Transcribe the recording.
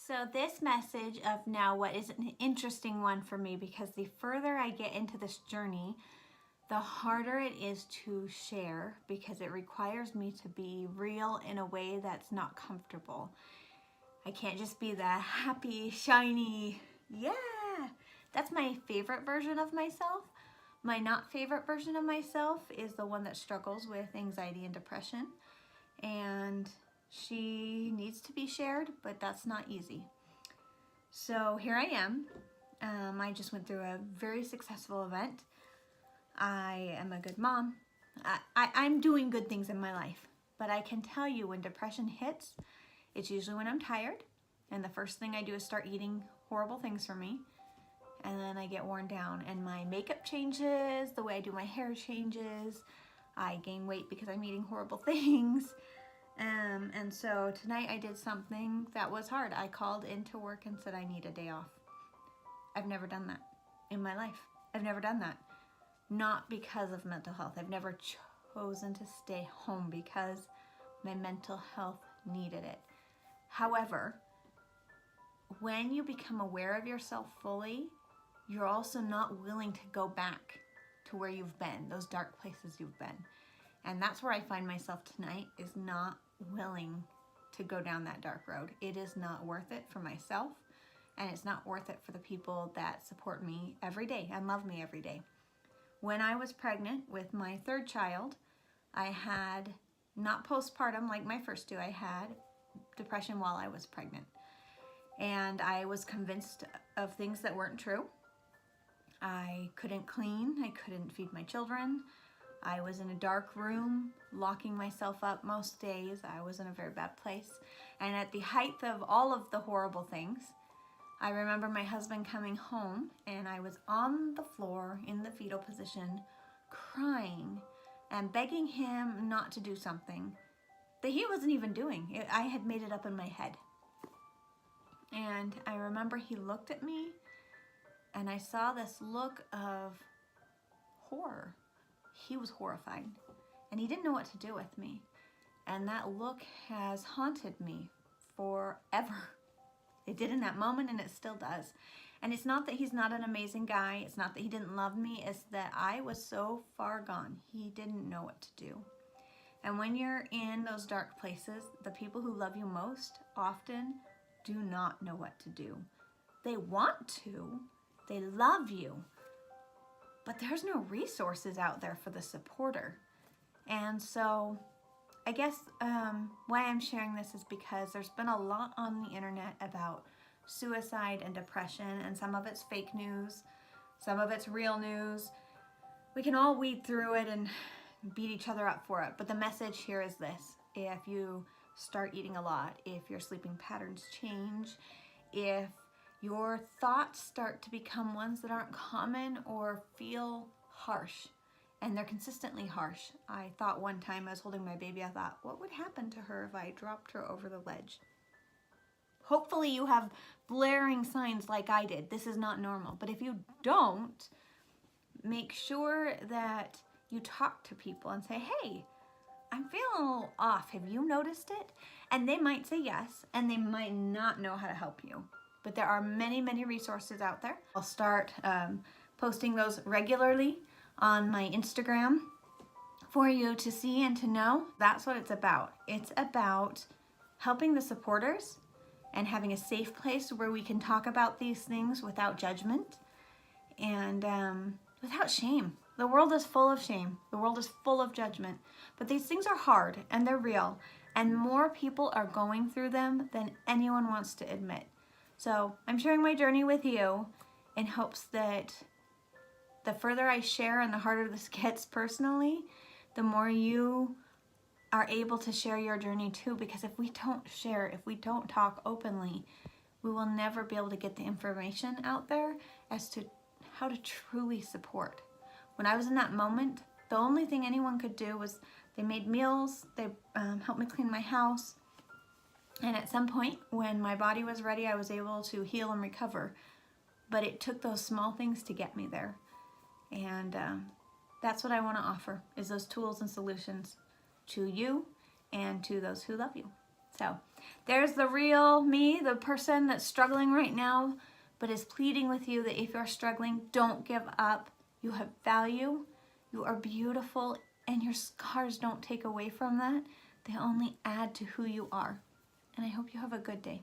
So this message of now what is an interesting one for me, because the further I get into this journey, the harder it is to share, because it requires me to be real in a way that's not comfortable. I can't just be the happy, shiny, yeah. That's my favorite version of myself. My not favorite version of myself is the one that struggles with anxiety and depression. And she needs to be shared, but that's not easy. So here I am. I just went through a very successful event. I am a good mom. I'm doing good things in my life, but I can tell you when depression hits, it's usually when I'm tired, and the first thing I do is start eating horrible things for me, and then I get worn down, and my makeup changes, the way I do my hair changes, I gain weight because I'm eating horrible things. And so tonight I did something that was hard. I called into work and said I need a day off. I've never done that in my life. I've never done that. Not because of mental health. I've never chosen to stay home because my mental health needed it. However, when you become aware of yourself fully, you're also not willing to go back to where you've been, those dark places you've been. And that's where I find myself tonight, is not willing to go down that dark road. It is not worth it for myself, and it's not worth it for the people that support me every day and love me every day. When I was pregnant with my third child, I had, not postpartum like my first two, I had depression while I was pregnant. And I was convinced of things that weren't true. I couldn't clean, I couldn't feed my children. I was in a dark room, locking myself up most days. I was in a very bad place. And at the height of all of the horrible things, I remember my husband coming home, and I was on the floor in the fetal position, crying and begging him not to do something that he wasn't even doing. I had made it up in my head. And I remember he looked at me, and I saw this look of horror. He was horrified, and he didn't know what to do with me. And that look has haunted me forever. It did in that moment, and it still does. And it's not that he's not an amazing guy. It's not that he didn't love me. It's that I was so far gone. He didn't know what to do. And when you're in those dark places, the people who love you most often do not know what to do. They want to. They love you. But there's no resources out there for the supporter. And so I guess why I'm sharing this is because there's been a lot on the internet about suicide and depression, and some of it's fake news, some of it's real news. We can all weed through it and beat each other up for it. But the message here is this: if you start eating a lot, if your sleeping patterns change, if your thoughts start to become ones that aren't common or feel harsh, and they're consistently harsh. I thought one time I was holding my baby, I thought, what would happen to her if I dropped her over the ledge? Hopefully you have blaring signs like I did. This is not normal. But if you don't, make sure that you talk to people and say, hey, I'm feeling a little off. Have you noticed it? And they might say yes, and they might not know how to help you. But there are many, many resources out there. I'll start posting those regularly on my Instagram for you to see and to know. That's what it's about. It's about helping the supporters and having a safe place where we can talk about these things without judgment and without shame. The world is full of shame. The world is full of judgment. But these things are hard, and they're real, and more people are going through them than anyone wants to admit. So I'm sharing my journey with you in hopes that the further I share and the harder this gets personally, the more you are able to share your journey too. Because if we don't share, if we don't talk openly, we will never be able to get the information out there as to how to truly support. When I was in that moment, the only thing anyone could do was they made meals, they helped me clean my house, and at some point when my body was ready, I was able to heal and recover. But it took those small things to get me there. And that's what I want to offer, is those tools and solutions to you and to those who love you. So there's the real me, the person that's struggling right now, but is pleading with you that if you're struggling, don't give up. You have value, you are beautiful, and your scars don't take away from that. They only add to who you are. And I hope you have a good day.